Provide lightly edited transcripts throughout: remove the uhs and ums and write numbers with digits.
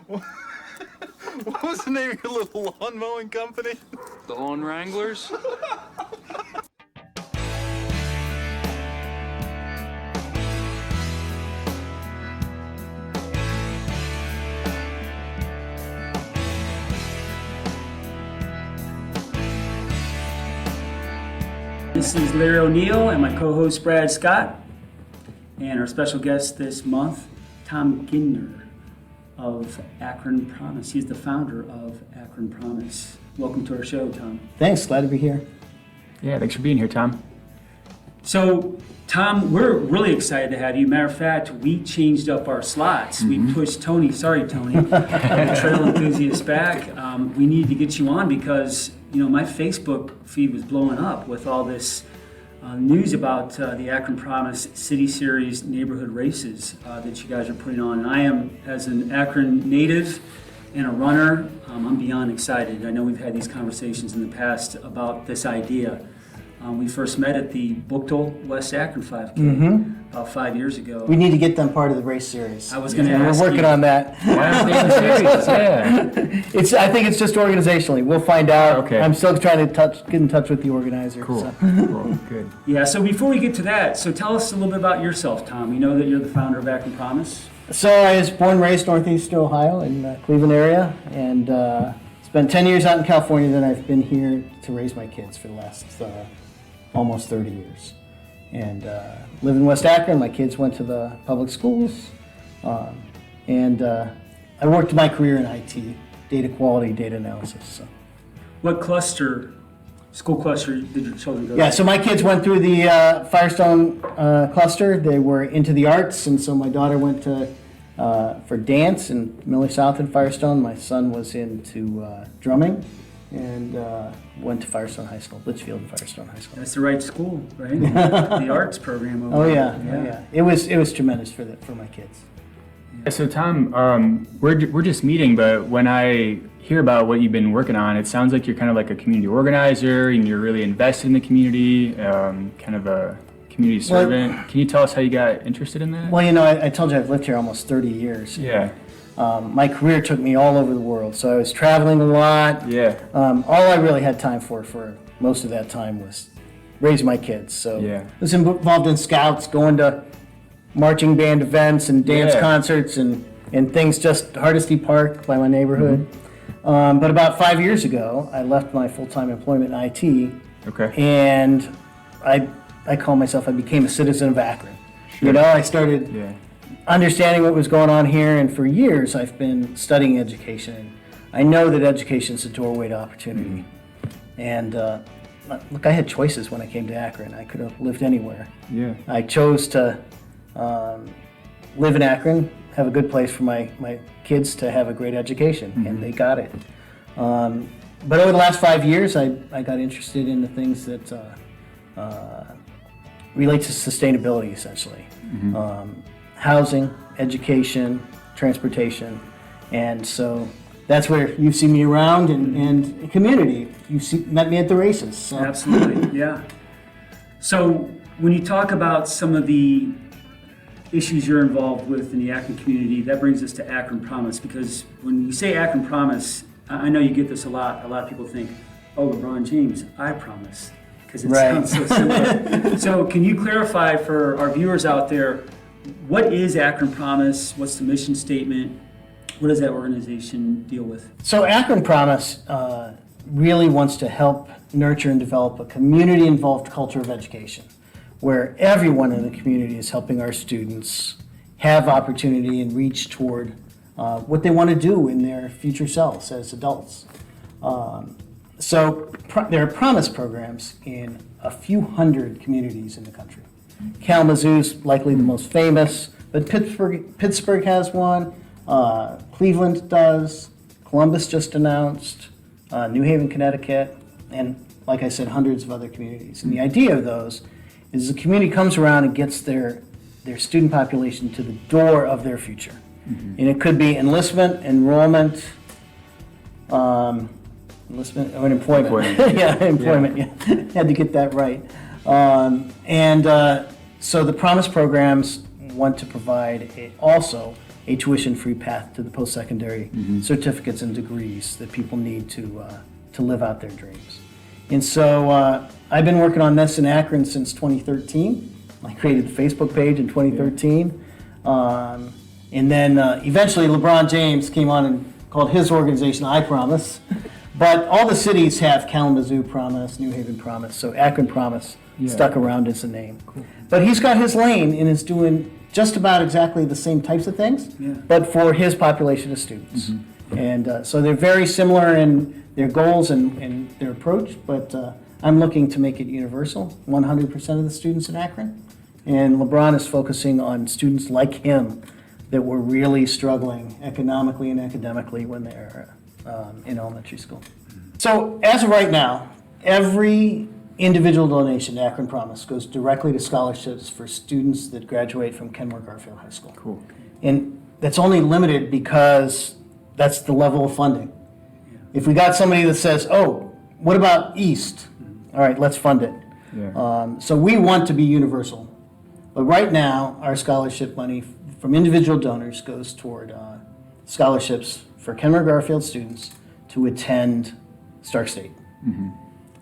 What was the name of your little lawn mowing company? The Lawn Wranglers? This is Larry O'Neill and my co-host Brad Scott, and our special guest this month, Tom Ghinder of Akron Promise. He's the founder of Akron Promise. Welcome to our show, Tom. Thanks, glad to be here. Yeah, thanks for being here, Tom. So, Tom, we're really excited to have you. Matter of fact, we changed up our slots. We pushed Tony, sorry Tony, the trail enthusiast back. We needed to get you on because, you know, my Facebook feed was blowing up with all this news about the Akron Promise City Series neighborhood races that you guys are putting on. And I am, as an Akron native and a runner, I'm beyond excited. I know we've had these conversations in the past about this idea. We first met at the Buchtel West Akron 5K about 5 years ago. We need to get them part of the race series. I was going to ask We're working on that. Yeah. I think it's just organizationally. We'll find out. Okay. I'm still trying to get in touch with the organizer. Cool. So. Cool. Good. Yeah, so before we get to that, so tell us a little bit about yourself, Tom. We know that you're the founder of Akron Promise. So I was born and raised northeast Ohio in the Cleveland area, and spent 10 years out in California. Then I've been here to raise my kids for the last almost 30 years. And live in West Akron. My kids went to the public schools. And I worked my career in IT, data quality, data analysis. So. What school cluster did your children go to? Yeah, so my kids went through the Firestone cluster. They were into the arts, and so my daughter went to for dance in Miller South and Firestone. My son was into drumming and went to Firestone High School, Litchfield and Firestone High School. That's the right school, right? The arts program over Oh there. yeah. It was tremendous for my kids. So Tom, we're just meeting, but when I hear about what you've been working on, it sounds like you're kind of like a community organizer and you're really invested in the community, kind of a community servant. Can you tell us how you got interested in that? Well, you know, I told you I've lived here almost 30 years. Yeah. My career took me all over the world, so I was traveling a lot. Yeah. All I really had time for most of that time was raising my kids. So Yeah. I was involved in scouts, going to marching band events and dance concerts and things just Hardesty Park by my neighborhood. But about 5 years ago, I left my full-time employment in IT. Okay. And I call myself, I became a citizen of Akron. Sure. You know, I started Yeah. understanding what was going on here, and for years I've been studying education. I know that education is a doorway to opportunity. And look, I had choices when I came to Akron. I could have lived anywhere. Yeah. I chose to live in Akron, have a good place for my kids to have a great education, and they got it. But over the last 5 years, I got interested in the things that relate to sustainability, essentially. Housing, education, transportation, and so that's where you've seen me around and community. Met me at the races. So. Absolutely, yeah. So when you talk about some of the issues you're involved with in the Akron community, that brings us to Akron Promise, because when you say Akron Promise, I know you get this a lot. A lot of people think, oh, LeBron James, I promise, because it sounds so similar. So can you clarify for our viewers out there, what is Akron Promise? What's the mission statement? What does that organization deal with? So Akron Promise really wants to help nurture and develop a community-involved culture of education, where everyone in the community is helping our students have opportunity and reach toward what they want to do in their future selves as adults. So there are Promise programs in a few hundred communities in the country. Kalamazoo's likely the most famous, but Pittsburgh has one, Cleveland does, Columbus just announced, New Haven, Connecticut, and like I said, hundreds of other communities. And the idea of those is the community comes around and gets their student population to the door of their future. And it could be enlistment, enrollment, enlistment or employment. Yeah, employment. Yeah. Had to get that right. So the Promise programs want to provide also a tuition-free path to the post-secondary certificates and degrees that people need to live out their dreams. And so I've been working on this in Akron since 2013. I created the Facebook page in 2013. And then eventually LeBron James came on and called his organization I Promise. But all the cities have Kalamazoo Promise, New Haven Promise, so Akron Promise stuck around as a name. Cool. But he's got his lane and is doing just about exactly the same types of things, but for his population of students. And so they're very similar in their goals and their approach, but I'm looking to make it universal, 100% of the students in Akron. And LeBron is focusing on students like him that were really struggling economically and academically when they're in elementary school. So as of right now, every individual donation to Akron Promise goes directly to scholarships for students that graduate from Kenmore Garfield High School. Cool. And that's only limited because that's the level of funding. If we got somebody that says, oh, what about East? All right, let's fund it. So we want to be universal. But right now, our scholarship money from individual donors goes toward scholarships for Kenmore Garfield students to attend Stark State.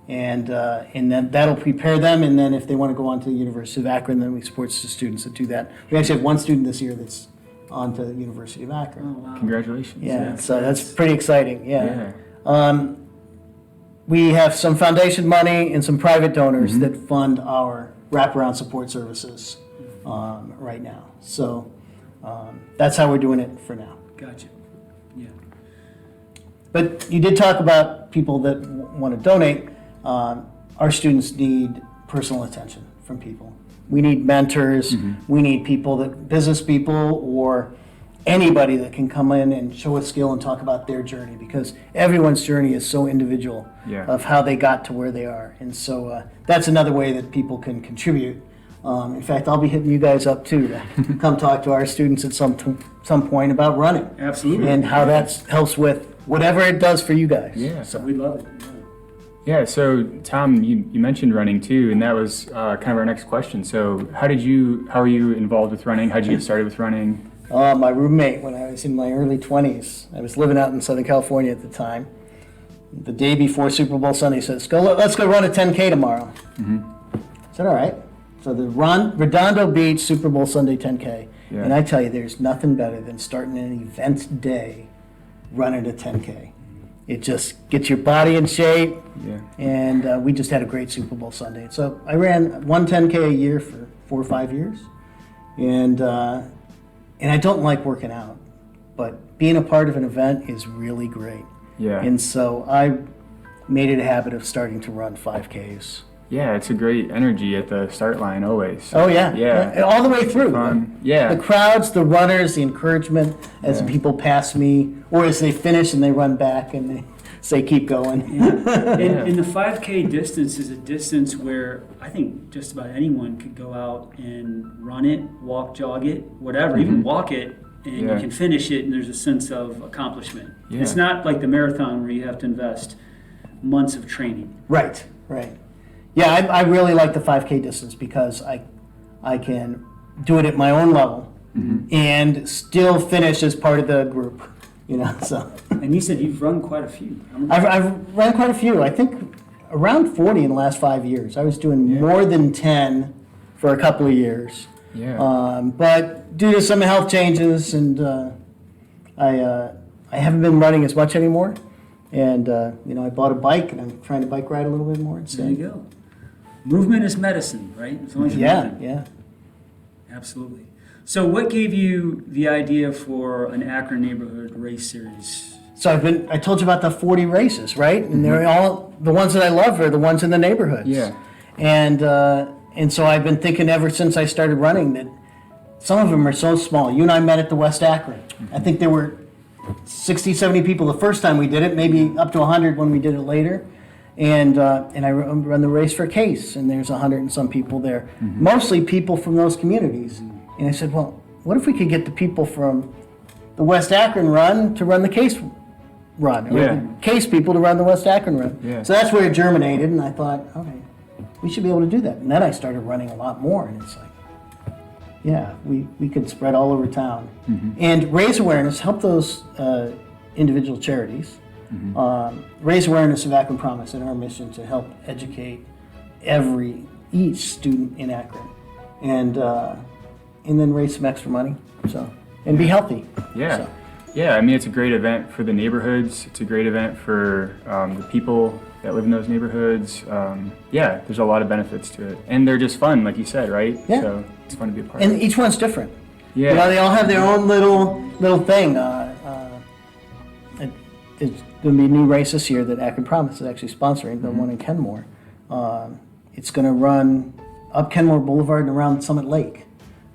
And then that'll prepare them, and then if they want to go on to the University of Akron, then we support the students that do that. We actually have one student this year that's on to the University of Akron. Oh, wow. Congratulations. Yeah, so that's pretty exciting, we have some foundation money and some private donors that fund our wraparound support services right now. So that's how we're doing it for now. Gotcha. Yeah. But you did talk about people that want to donate. Our students need personal attention from people. We need mentors. We need people business people or anybody that can come in and show a skill and talk about their journey, because everyone's journey is so individual of how they got to where they are. And so that's another way that people can contribute. In fact, I'll be hitting you guys up too to come talk to our students at some point about running. Absolutely. And how that helps with whatever it does for you guys. Yeah. So we love it. Yeah, so Tom, you mentioned running too, and that was kind of our next question. So how are you involved with running? How did you get started with running? My roommate, when I was in my early 20s, I was living out in Southern California at the time. The day before Super Bowl Sunday, says, let's go run a 10K tomorrow. I said, all right. So the Redondo Beach Super Bowl Sunday 10K. Yeah. And I tell you, there's nothing better than starting an event day running a 10K. It just gets your body in shape. Yeah. And we just had a great Super Bowl Sunday. So I ran one 10K a year for 4 or 5 years. And I don't like working out, but being a part of an event is really great. Yeah. And so I made it a habit of starting to run 5Ks. Yeah, it's a great energy at the start line always. Oh yeah. Yeah. All the way through. Fun. Yeah. The crowds, the runners, the encouragement as people pass me, or as they finish and they run back and they say, keep going. And the 5K distance is a distance where I think just about anyone could go out and run it, walk, jog it, whatever, even walk it, and you can finish it, and there's a sense of accomplishment. Yeah. It's not like the marathon where you have to invest months of training. Right. Yeah, I really like the 5K distance because I can do it at my own level and still finish as part of the group, so. And you said you've run quite a few. I've run quite a few. I think around 40 in the last 5 years. I was doing more than 10 for a couple of years. Yeah. But due to some health changes, and I haven't been running as much anymore. And I bought a bike, and I'm trying to bike ride a little bit more instead. There you go. Movement is medicine, right? As long as you're moving. Yeah. Absolutely. So what gave you the idea for an Akron neighborhood race series? So I told you about the 40 races, right? And they're all, the ones that I love are the ones in the neighborhoods. Yeah. And so I've been thinking ever since I started running that some of them are so small. You and I met at the West Akron. I think there were 60, 70 people the first time we did it, maybe up to 100 when we did it later. And I run the race for Case, and there's 100 and some people there, mostly people from those communities. And I said, well, what if we could get the people from the West Akron run to run the Case run, or the Case people to run the West Akron run? Yeah. So that's where it germinated, and I thought, okay, we should be able to do that. And then I started running a lot more, and it's like, Yeah, we could spread all over town. And raise awareness, help those individual charities. Raise awareness of Akron Promise and our mission to help educate each student in Akron. And then raise some extra money, and be healthy. Yeah. So. Yeah, I mean, it's a great event for the neighborhoods. It's a great event for the people that live in those neighborhoods. Yeah, there's a lot of benefits to it. And they're just fun, like you said, right? Yeah. So it's fun to be a part of. And each one's different. Yeah. You know, they all have their own little thing. There's going to be a new race this year that Akron Promise is actually sponsoring, the one in Kenmore. It's going to run up Kenmore Boulevard and around Summit Lake,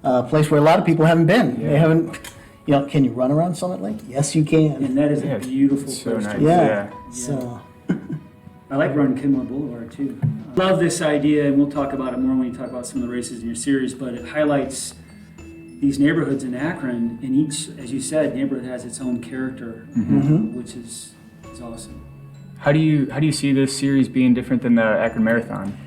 a place where a lot of people haven't been. Yeah. They haven't. Can you run around Summit Lake? Yes, you can. And that is Yeah, a beautiful it's so place. nice. to Yeah. Yeah. So. I like running Kenmore Boulevard too. Love this idea, and we'll talk about it more when you talk about some of the races in your series, but it highlights these neighborhoods in Akron, and each, as you said, neighborhood has its own character, which is awesome. How do you see this series being different than the Akron Marathon?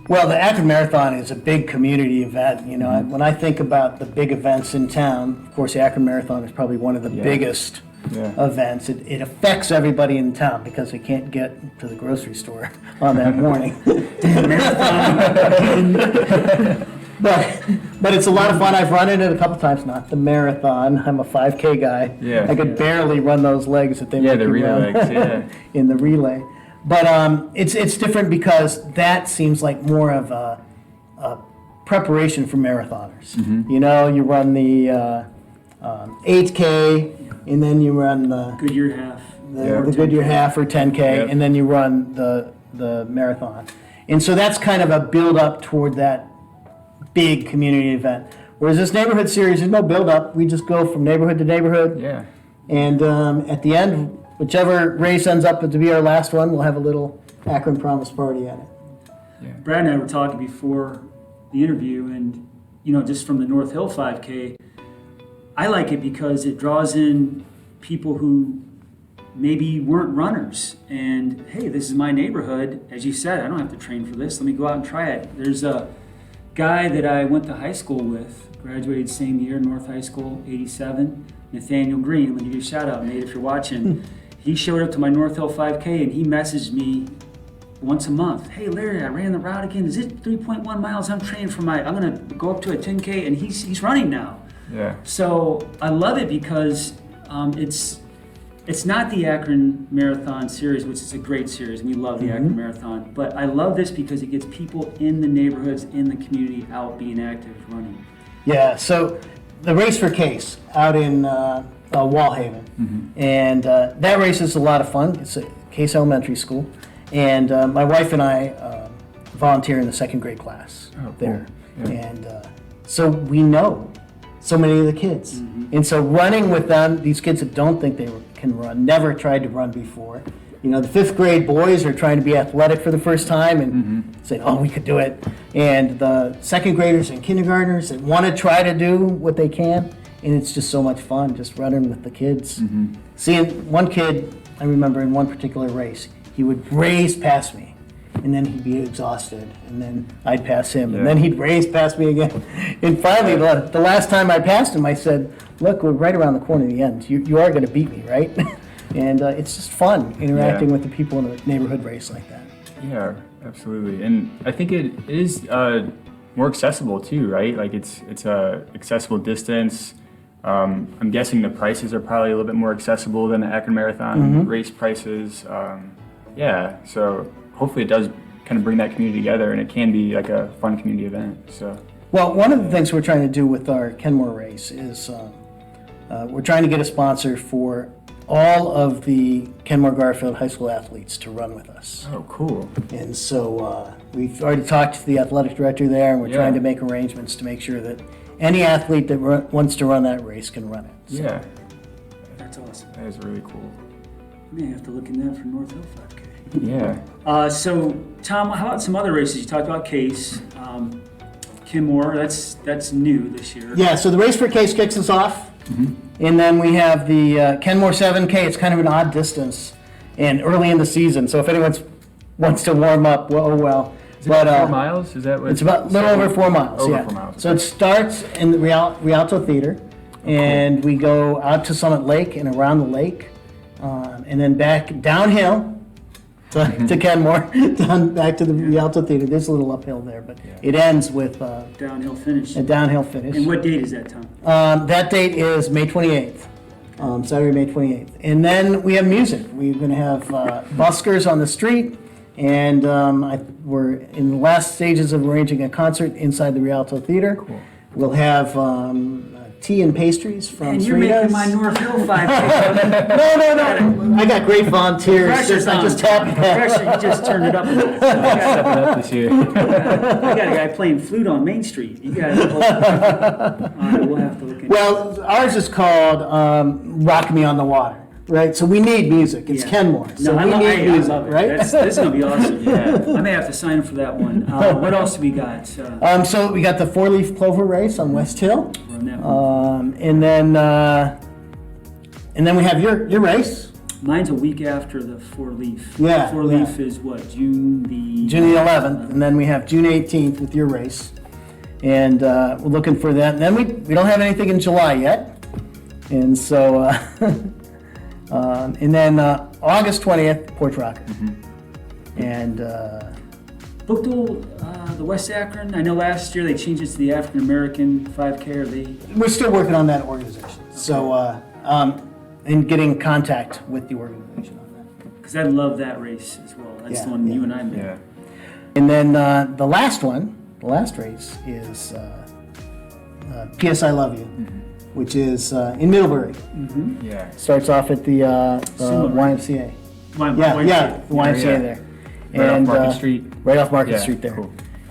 Well, the Akron Marathon is a big community event. You know, when I think about the big events in town, of course, the Akron Marathon is probably one of the biggest events. It affects everybody in town because they can't get to the grocery store on that morning. But it's a lot of fun. I've run in it a couple times. Not the marathon. I'm a 5K guy. Yeah. I could barely run those legs that they make the you relay run legs, yeah. in the relay. But it's different because that seems like more of a preparation for marathoners. You know, you run the 8K, and then you run the Goodyear half. the Goodyear half or 10K, Yep. and then you run the marathon. And so that's kind of a build up toward that big community event. Whereas this neighborhood series, there's no build up. We just go from neighborhood to neighborhood. Yeah. And at the end, whichever race ends up to be our last one, we'll have a little Akron Promise party at it. Brad and I were talking before the interview, and just from the North Hill 5K, I like it because it draws in people who maybe weren't runners, and hey, this is my neighborhood. As you said, I don't have to train for this. Let me go out and try it. There's a guy that I went to high school with, graduated same year, North High School, 87, Nathaniel Green. I'm gonna give you a shout out, Nate, if you're watching. He showed up to my North Hill 5K and he messaged me once a month. Hey Larry, I ran the route again. Is it 3.1 miles? I'm training for I'm gonna go up to a 10K, and he's running now. Yeah. So I love it because it's not the Akron Marathon series, which is a great series, and we love the Akron Marathon. But I love this because it gets people in the neighborhoods, in the community, out being active, running. Yeah, so the Race for Case out in Wallhaven. And that race is a lot of fun. It's at Case Elementary School. And my wife and I volunteer in the second grade class there. Yeah. And so we know so many of the kids. And so running with them, these kids that don't think they can run, never tried to run before. You know, the fifth grade boys are trying to be athletic for the first time and say, oh, we could do it. And the second graders and kindergartners that want to try to do what they can. And it's just so much fun just running with the kids. Seeing one kid, I remember in one particular race, he would race past me. And then he'd be exhausted, and then I'd pass him, and then he'd race past me again. And finally, the last time I passed him, I said, look, we're right around the corner of the end. You are going to beat me, right? And it's just fun interacting with the people in a neighborhood race like that. Yeah, absolutely. And I think it is more accessible too, right? Like it's a accessible distance. I'm guessing the prices are probably a little bit more accessible than the Akron Marathon race prices. So hopefully it does kind of bring that community together, and it can be like a fun community event. So. Well, one of the things we're trying to do with our Kenmore race is we're trying to get a sponsor for all of the Kenmore Garfield High School athletes to run with us. Oh, cool. And so we've already talked to the athletic director there, and we're trying to make arrangements to make sure that any athlete that wants to run that race can run it. So. Yeah. That's awesome. That is really cool. You may have to look in that for North Hill 5K. Yeah. So, Tom, how about some other races? You talked about Case, Kenmore. That's new this year. Yeah, so the Race for Case kicks us off. And then we have the Kenmore 7K. It's kind of an odd distance and early in the season. So if anyone wants to warm up, well. Is it But, 4 miles? Is that what? It's about a little over 4 miles, Over yeah. 4 miles. So it starts in the Rialto Theater, and we go out to Summit Lake and around the lake, and then back downhill to Kenmore, back to the Rialto Theater. There's a little uphill there, but it ends with Downhill finish. a downhill finish. And what date is that, Tom? That date is May 28th, Saturday, May 28th. And then we have music. We're going to have buskers on the street, and we're in the last stages of arranging a concert inside the Rialto Theater. Cool. We'll have tea and pastries from And you're Sritas. making my North Hill 5K. No. I got great volunteers. Pressure's I on. just tapped The pressure, you just turned it up a little. Step it up this year. I got a guy playing flute on Main Street. You guys, we'll have to look into it. Well, ours is called Rock Me on the Water, right? So we need music. It's Yeah. Kenmore. So No, we need I music, love it. right? This is going to be awesome. Yeah. I may have to sign up for that one. What else do we got? So we got the 4-leaf clover race on West Hill. Run that one. And then we have your race, Mine's a week after the 4-leaf. Yeah, 4-leaf is what, June the... June the 11th, and then we have June 18th with your race. And we're looking for that. And then we don't have anything in July yet. And so, and then August 20th, Porch Rocker. And Booked the West Akron. I know last year they changed it to the African American 5K. Are they... we're still working on that organization. So, and getting contact with the organization on that. Because I love that race as well. That's Yeah, the one yeah. you and I made. Yeah. And then the last race is P.S. I Love You, which is in Middlebury. Yeah. Starts off at the Similar. YMCA. Why- Yeah, why- the YMCA Yeah. there. Right off Market Street. Right off Market Yeah, Street there. cool.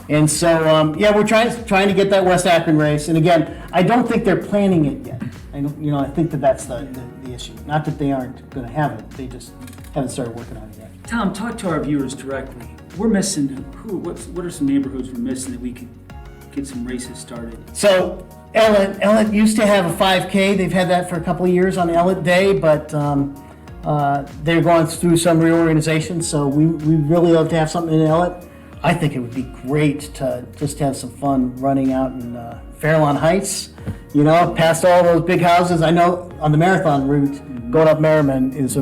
And so, we're trying to get that West Akron race. And again, I don't think they're planning it yet. I think that's the issue. Not that they aren't going to have it. They just haven't started working on it yet. Tom, talk to our viewers directly. We're missing what are some neighborhoods we're missing that we could get some races started? So Ellett used to have a 5K. They've had that for a couple of years on Ellett Day, but they're going through some reorganization. So we really love to have something in Ellett. I think it would be great to just have some fun running out in Fairlawn Heights, past all those big houses. I know on the marathon route, going up Merriman is a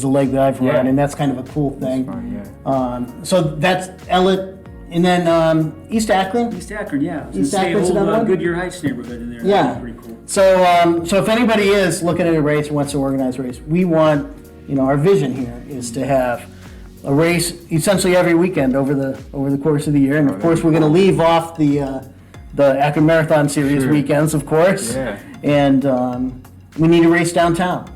leg that I've run, Yeah. and that's kind of a cool thing. Fun, yeah. So that's Ellett, and then East Akron. East Akron, yeah. I was gonna East say Akron's old another one? Goodyear Heights neighborhood in there. Yeah. That'd be pretty cool. So if anybody is looking at a race or wants to organize a race, we want, our vision here is to have a race essentially every weekend over the course of the year. And of course, we're going to leave off the Akron Marathon Series Sure. weekends, of course. Yeah. And we need a race downtown.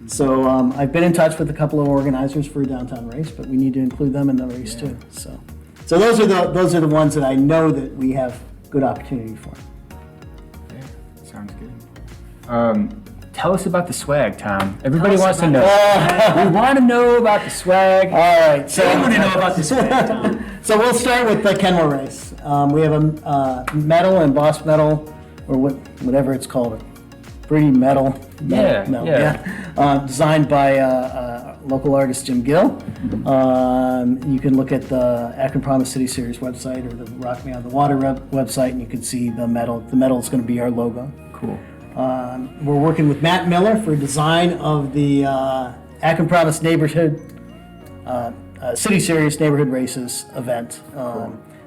So I've been in touch with a couple of organizers for a downtown race, but we need to include them in the race too. So those are the ones that I know that we have good opportunity for. Yeah, sounds good. Tell us about the swag, Tom. Everybody Tell us wants to know. We want to know about the swag. All right. So I want to know about this way, Tom. So we'll start with the Kenmore race. We have a medal, embossed medal, or whatever it's called, a pretty medal. Yeah, medal, yeah. designed by local artist Jim Gill. You can look at the Akron Promise City Series website or the Rock Me on the Water website, and you can see the medal. The medal is going to be our logo. Cool. We're working with Matt Miller for design of the Akron Promise Neighborhood City Series Neighborhood Races event.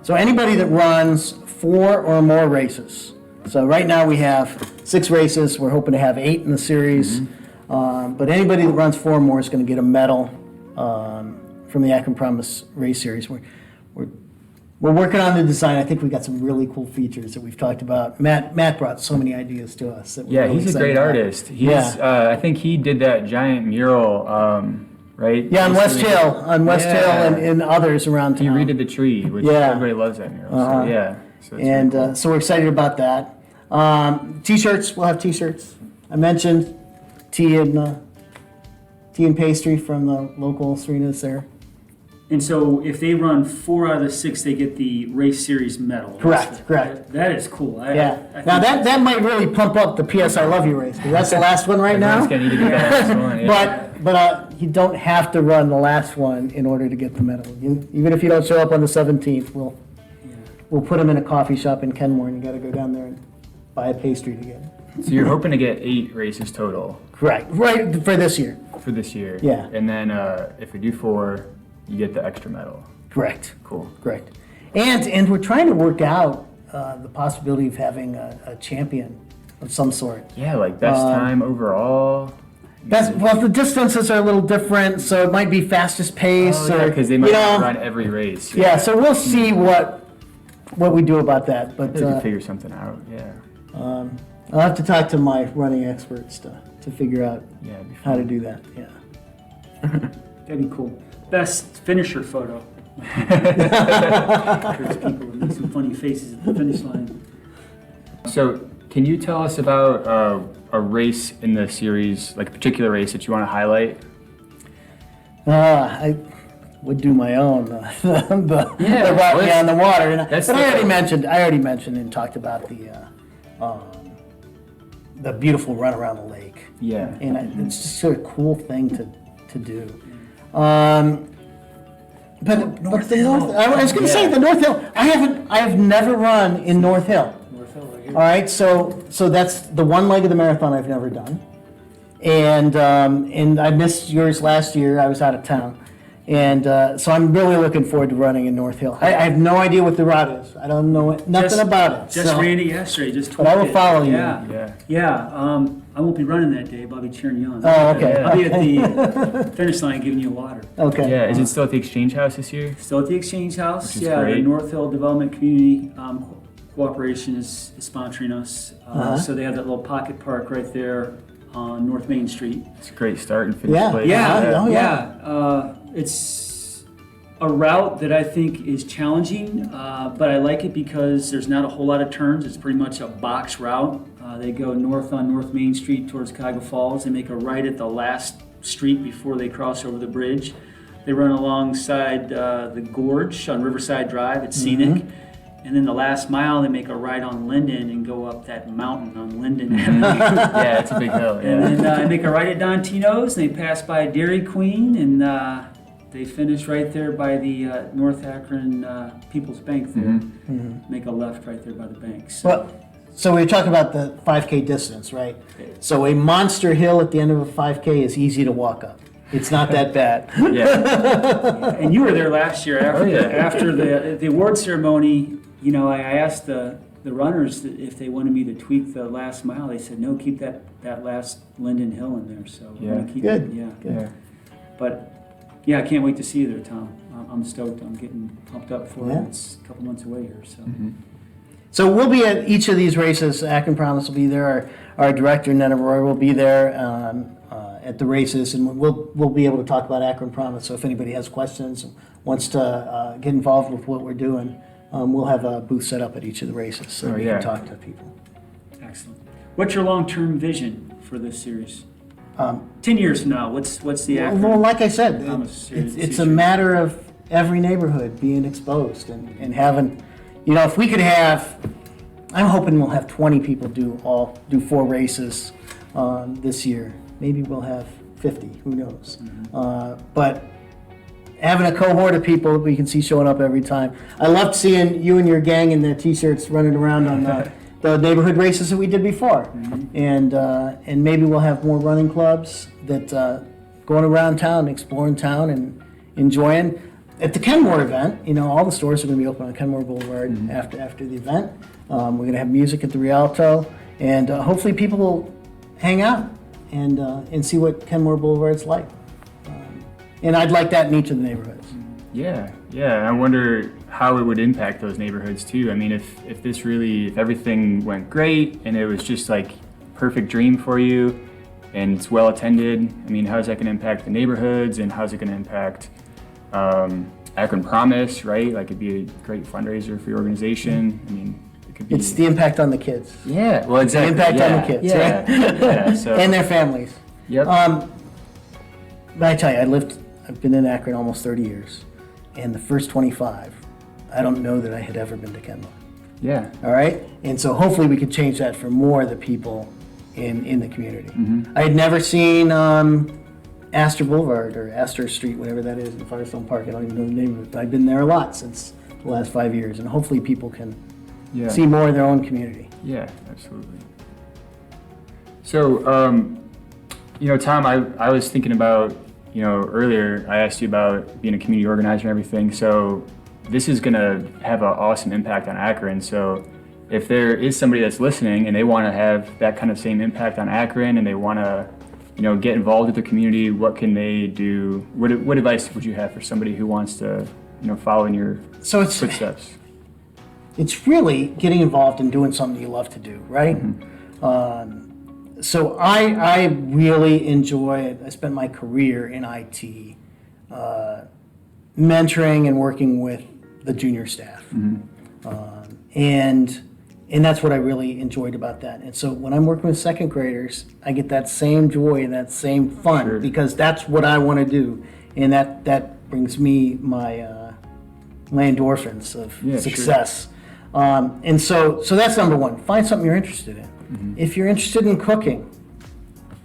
So anybody that runs 4 or more races. So right now we have 6 races. We're hoping to have 8 in the series. But anybody that runs 4 or more is going to get a medal from the Akron Promise Race Series. We're working on the design. I think we got some really cool features that we've talked about. Matt brought so many ideas to us. That we're Yeah, really he's a excited great about. artist. I think he did that giant mural, right? Yeah, on West Recently. Hill, Yeah. and others around He town. redid the tree, which Yeah. everybody loves that mural. Uh-huh. So yeah. So it's And really cool. so we're excited about that. T-shirts, we'll have T-shirts. I mentioned tea and pastry from the local Serenas there. And so if they run 4 out of the 6, they get the race series medal. Correct, correct. That is cool. Yeah. I Now think that might really pump up the PS I Love You race, because that's the last one right now. Everyone's gonna need to get that last one. Yeah. But you don't have to run the last one in order to get the medal. Even if you don't show up on the 17th, we'll put them in a coffee shop in Kenmore, and you got to go down there and buy a pastry to get it. So you're hoping to get 8 races total Correct. Right for this year. for this year. Yeah. And then if we do 4, you get the extra medal. Correct. Cool. Correct. And we're trying to work out the possibility of having a champion of some sort. Yeah, like best time overall. Well, the distances are a little different, so it might be fastest pace. Oh, yeah, because they might not run every race. Yeah, so we'll see what we do about that. But We can figure something out. Yeah. I'll have to talk to my running experts to figure out Yeah. It'd be how to fun. do that. Yeah. that'd be cool. Best finisher photo. There's people that make some funny faces at the finish line. So, can you tell us about a race in the series, like a particular race that you want to highlight? I would do my own. The route let's- on the water. that's But the- I already mentioned and talked about the beautiful run around the lake. Yeah. And it's just a cool thing to do. But the North, I was going to say the North Hill. I have never run in North Hill. North Hill right here. All right, so that's the one leg of the marathon I've never done, and I missed yours last year. I was out of town, and so I'm really looking forward to running in North Hill. I have no idea what the route is. I don't know nothing about it. Just so- ran it yesterday. Just But I will tweaked it. follow you. Yeah. Yeah. Yeah. I won't be running that day, but I'll be cheering you on. Oh, okay. I'll be at the finish line giving you water. Okay. Yeah. Is it still at the Exchange House this year? Still at the Exchange House. Which is Yeah, great. the North Hill Development Community Cooperation is sponsoring us. So they have that little pocket park right there on North Main Street. It's a great start and finish Yeah. place. Yeah, Oh, yeah. It's a route that I think is challenging, but I like it because there's not a whole lot of turns. It's pretty much a box route. They go north on North Main Street towards Cuyahoga Falls. They make a right at the last street before they cross over the bridge. They run alongside the gorge on Riverside Drive. It's scenic. And then the last mile, they make a right on Linden and go up that mountain on Linden Avenue. Yeah, it's a big hill. Yeah. And then they make a right at Don Tino's, and they pass by Dairy Queen, and they finish right there by the North Akron People's Bank there. Make a left right there by the bank. So we were talking about the 5K distance, right? So a monster hill at the end of a 5K is easy to walk up. It's not that bad. Yeah. And you were there last year after, yeah. after the award ceremony. You know, I asked the runners if they wanted me to tweak the last mile. They said, no, keep that last Linden Hill in there. So we're gonna keep Good. it. Yeah. Yeah. But yeah, I can't wait to see you there, Tom. I'm stoked. I'm getting pumped up for Yeah. it. It's a couple months away here. So. So we'll be at each of these races. Akron Promise will be there. Our director, Nena Roy, will be there at the races, and we'll be able to talk about Akron Promise. So if anybody has questions, wants to get involved with what we're doing, we'll have a booth set up at each of the races so we yeah. can talk to people. Excellent. What's your long-term vision for this series? 10 years from now, what's the Akron? Well, like I said, Promise series it's a future? matter of every neighborhood being exposed and having, if we could have, I'm hoping we'll have 20 people do 4 races this year. Maybe we'll have 50, who knows? But having a cohort of people that we can see showing up every time. I loved seeing you and your gang in their t-shirts running around on the neighborhood races that we did before. And maybe we'll have more running clubs that going around town, exploring town and enjoying. At the Kenmore event, all the stores are going to be open on Kenmore Boulevard after the event. We're going to have music at the Rialto, and hopefully people will hang out and see what Kenmore Boulevard's like. And I'd like that in each of the neighborhoods. Yeah. I wonder how it would impact those neighborhoods too. I mean, if everything went great and it was just like perfect dream for you and it's well attended, I mean, how's that going to impact the neighborhoods and how's it going to impact Akron Promise, right? Like it'd be a great fundraiser for your organization. I mean, it could be. It's the impact on the kids. Yeah, well, exactly. The impact yeah. on the kids, Yeah. right? So, And their families. Yep. But I tell you, I've been in Akron almost 30 years. and the first 25, I don't know that I had ever been to Kenmore. Yeah. All right? And so hopefully we could change that for more of the people in the community. I had never seen Astor Boulevard or Astor Street, whatever that is, in Firestone Park. I don't even know the name of it, but I've been there a lot since the last 5 years, and hopefully people can Yeah. see more of their own community. Yeah, absolutely. So, Tom, I was thinking about, earlier I asked you about being a community organizer and everything. So this is going to have an awesome impact on Akron. So if there is somebody that's listening and they want to have that kind of same impact on Akron and they want to, get involved with the community, what can they do? What advice would you have for somebody who wants to, follow in your footsteps? It's really getting involved and doing something you love to do, right? So I really enjoy it. I spent my career in IT, mentoring and working with the junior staff. And that's what I really enjoyed about that. And so when I'm working with second graders, I get that same joy and that same fun because that's what I want to do. And that brings me my endorphins of success. And so that's number one. Find something you're interested in. If you're interested in cooking,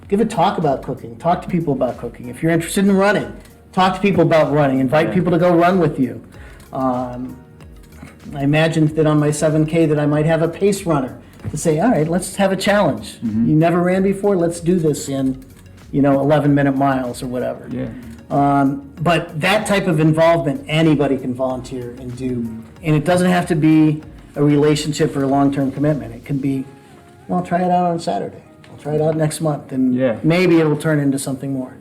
give a talk about cooking. Talk to people about cooking. If you're interested in running, talk to people about running. Invite people to go run with you. I imagined that on my 7K that I might have a pace runner to say, all right, let's have a challenge. You never ran before, let's do this in 11-minute miles or whatever. But that type of involvement, anybody can volunteer and do. And it doesn't have to be a relationship or a long-term commitment. It can be, well, I'll try it out on Saturday. I'll try it out next month. And maybe it'll turn into something more.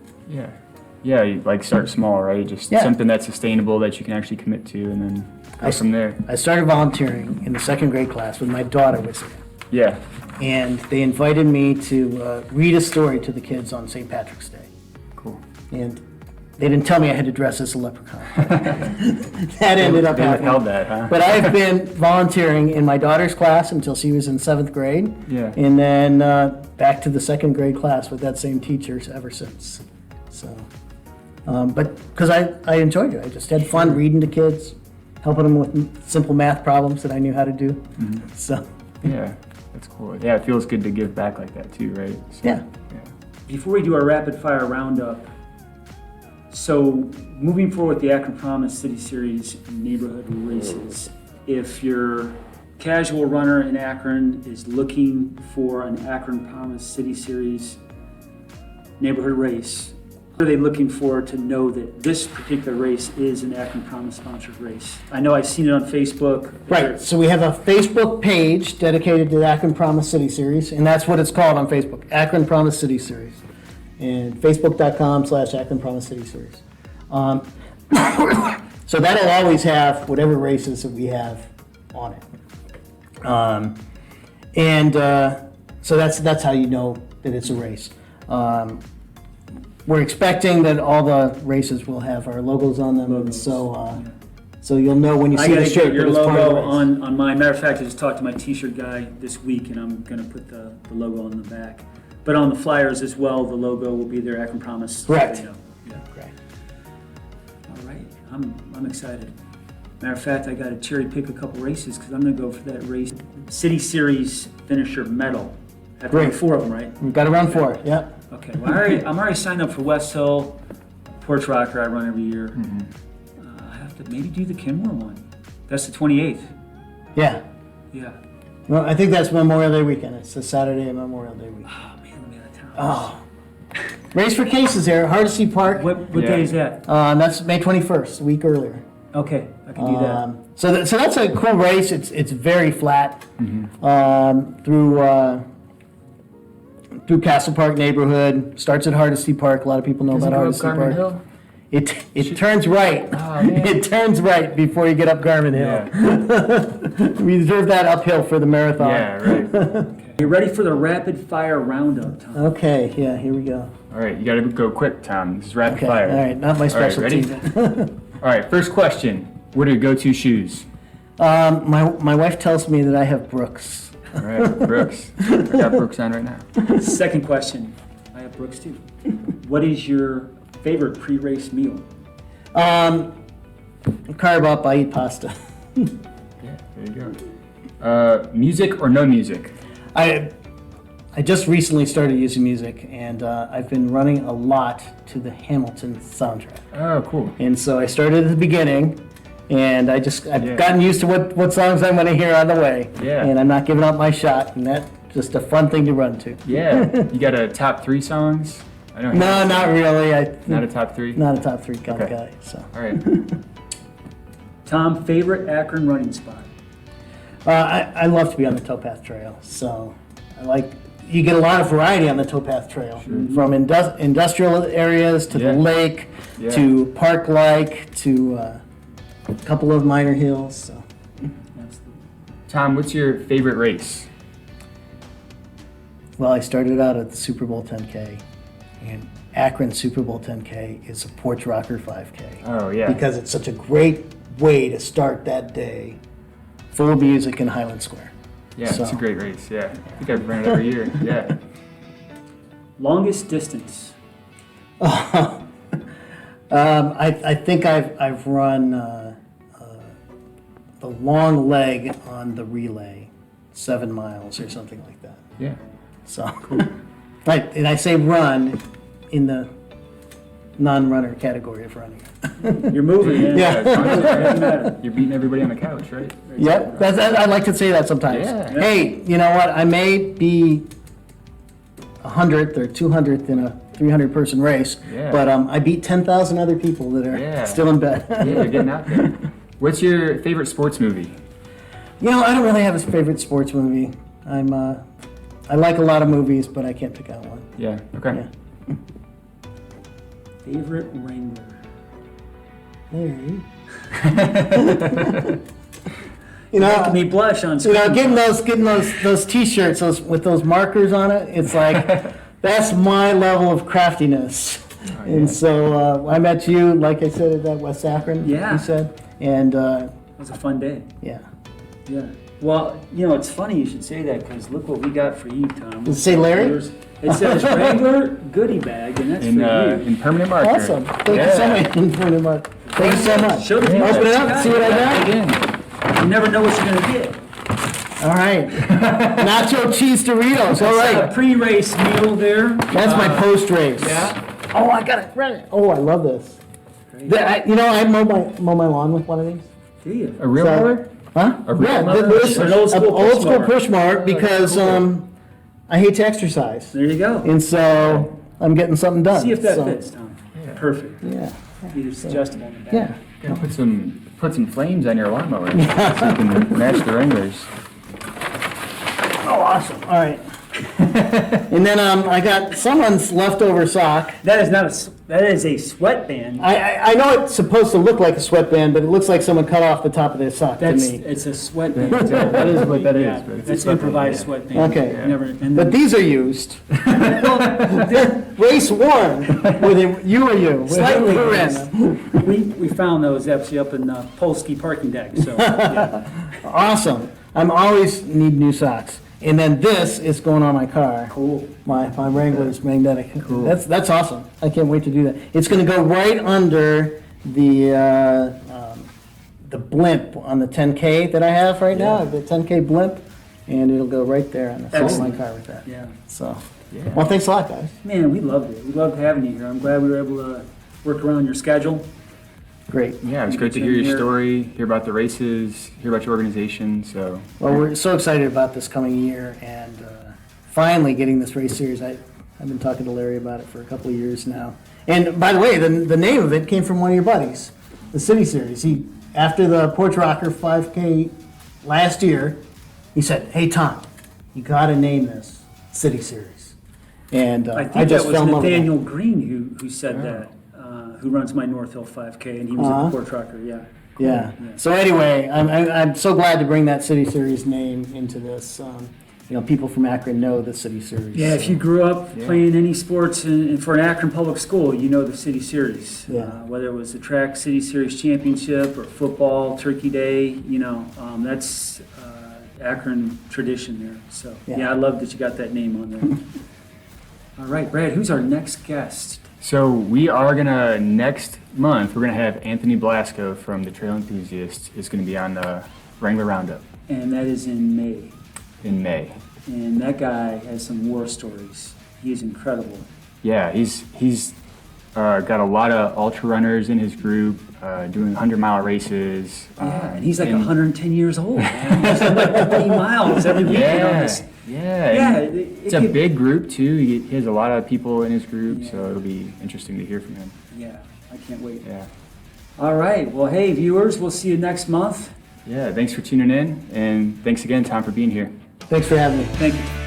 Yeah, you like start small, right? Just something that's sustainable that you can actually commit to and then go from there. I started volunteering in the second grade class when my daughter was there. And they invited me to read a story to the kids on St. Patrick's Day. Cool. And they didn't tell me I had to dress as a leprechaun. That ended up They happening. withheld that, huh? But I've been volunteering in my daughter's class until she was in 7th grade. And then back to the second grade class with that same teacher ever since. So, but because I enjoyed it. I just had fun reading to kids, helping them with simple math problems that I knew how to do. So. Yeah, that's cool. Yeah, it feels good to give back like that too, right? So, Before we do our rapid fire roundup, so moving forward with the Akron Promise City Series neighborhood races, if your casual runner in Akron is looking for an Akron Promise City Series neighborhood race, what are they looking for to know that this particular race is an Akron Promise sponsored race? I know I've seen it on Facebook. Right, so we have a Facebook page dedicated to the Akron Promise City Series, and that's what it's called on Facebook, Akron Promise City Series. And facebook.com/Akron Promise City Series. So that'll always have whatever races that we have on it. So that's how you know that it's a race. We're expecting that all the races will have our logos on them, so you'll know when you see the shirt your that it's part of the logo race. on my, matter of fact, I just talked to my t-shirt guy this week and I'm gonna put the logo on the back. But on the flyers as well, the logo will be there, Akron Promise. Correct. So, Correct. All right, I'm excited. Matter of fact, I got to cherry pick a couple races because I'm going to go for that race. City Series finisher medal. I've run 4 of them, right? We've got to run 4, yep. Okay, well, I'm already signed up for West Hill, Porch Rocker I run every year. I have to maybe do the Kenmore one. That's the 28th. Yeah. Yeah. Well, I think that's Memorial Day weekend. It's the Saturday of Memorial Day weekend. Oh, man, I'm out of town. Oh. Race for Cases there, Hardesty Park. What day is that? That's May 21st, a week earlier. Okay, I can do that. So that's a cool race. It's very flat through Castle Park neighborhood. Starts at Hardesty Park. A lot of people know about Hardesty Park. Hill? It turns right. Oh, man. It turns right before you get up Garmin Hill. We reserve that uphill for the marathon. Yeah, right. Okay. You ready for the rapid fire roundup, Tom? Okay, yeah, here we go. All right, you got to go quick, Tom. This is rapid Okay, fire. all right, not my specialty. Ready? All right, first question. What are your go-to shoes? My wife tells me that I have Brooks. All right, Brooks. I got Brooks on right now. Second question. I have Brooks too. What is your favorite pre-race meal? carb up, I eat pasta. Yeah, there you go. Music or no music? I just recently started using music, and I've been running a lot to the Hamilton soundtrack. Oh, cool. And so I started at the beginning, and I've gotten used to what songs I'm going to hear on the way. Yeah. And I'm not giving up my shot, and that's just a fun thing to run to. Yeah. You got a top 3 songs? I don't No, not really. Not a top 3? Not a top 3 kind of Okay. guy. So. All right. Tom, favorite Akron running spot? I love to be on the towpath trail, so you get a lot of variety on the towpath trail, from industrial areas to the lake, to park-like, to a couple of minor hills. So. Tom, what's your favorite race? Well, I started out at the Super Bowl 10K, and Akron Super Bowl 10K is a porch rocker 5K. Oh, yeah. Because it's such a great way to start that day, full of music in Highland Square. Yeah, So. it's a great race. Yeah, I think I've run it every year. Yeah. Longest distance? I think I've run the long leg on the relay, 7 miles or something like that. Yeah. So, right, and I say run in the non-runner category of running. You're moving, man. Yeah. Doesn't matter. You're beating everybody on the couch, right? Yep, I like to say that sometimes. Yeah. Hey, you know what? I may be 100th or 200th in a 300-person race, Yeah. but I beat 10,000 other people that are Yeah. still in bed. Yeah, you're getting out there. What's your favorite sports movie? You know, I don't really have a favorite sports movie. I like a lot of movies, but I can't pick out one. Yeah, okay. Yeah. Favorite Wrangler? Larry. You know, Making me blush on you screen. know, getting those T-shirts with those markers on it. It's like that's my level of craftiness. Oh, And so I met you, like I said, at that West Akron. Yeah. You said, and It was a fun day. yeah. Yeah. Well, you know, it's funny you should say that because look what we got for you, Tom. Does it say Larry? It says Wrangler goodie bag, and that's for you. In permanent marker. Awesome. Thank you so much, Mark. Thank you so much. Show the people Open what it you up. got. See what I got. Again. You never know what you're going to get. All right. Nacho cheese Doritos. All It's a right. pre-race meal there. That's my post-race. Yeah. Oh, I got it right. Oh, I love this. I mow my lawn with one of these. Do you? A real So- color? Huh? A real Yeah, mower? this An old school push old school mower. push mower because I hate to exercise, There you go. and so I'm getting something done. See if that So, fits, Tom. Perfect. Yeah. It's adjustable in the back. Yeah. Yeah, put some flames on your lawnmower so you can match the Wranglers. Oh, awesome. All right. And then I got someone's leftover sock. That is a sweatband. I know it's supposed to look like a sweatband, but it looks like someone cut off the top of their sock to me. It's a sweatband. That is what that is. Yeah, but it's a that's sweatband, improvised yeah. sweatband. Okay. You never, and But then, these are used. Race one, whether you or you. Slightly Who ran used. them. we found those actually up in Polsky parking deck. So yeah. Awesome. I'm always need new socks. And then this is going on my car. Cool. My Wrangler's magnetic. That's awesome. I can't wait to do that. It's going to go right under the blimp on the 10K that I have right now. The 10K blimp, and it'll go right there on the front of my Excellent. car with that. Yeah. So, Yeah. well, thanks a lot, guys. Man, we loved it. We loved having you here. I'm glad we were able to work around your schedule. Great. Yeah, it was great to hear your story, hear about the races, hear about your organization. So Well, we're so excited about this coming year and finally getting this race series. I've been talking to Larry about it for a couple of years now. And by the way, the name of it came from one of your buddies, the City Series. After the Porch Rocker 5K last year, he said, "Hey Tom, you got to name this City Series." And I think I just that was fell in love with it. Nathaniel Green who said that, who runs my North Hill 5K, and he was at the Porch Rocker. Yeah. Cool. Yeah. So anyway, I'm so glad to bring that City Series name into this. People from Akron know the City Series. Yeah, if you grew up playing any sports for an Akron public school, you know the City Series. Yeah. Whether it was the track City Series championship or football, Turkey Day, that's Akron tradition there. So, Yeah. yeah, I love that you got that name on there. All right, Brad, who's our next guest? So we are gonna, next month, we're gonna have Anthony Blasco from the Trail Enthusiasts is gonna be on the Wrangler Roundup And that is in May. in May. And that guy has some war stories. He is incredible. Yeah, he's got a lot of ultra runners in his group, doing 100-mile races. Yeah, and he's like 110 years old. Man. He's doing like 20 miles every weekend on this. Yeah. Yeah, It's a big group too. He has a lot of people in his group, so it'll be interesting to hear from him. Yeah, I can't wait. Yeah. All right. Well, hey, viewers, we'll see you next month. Yeah, thanks for tuning in, and thanks again, Tom, for being here. Thanks for having me. Thank you.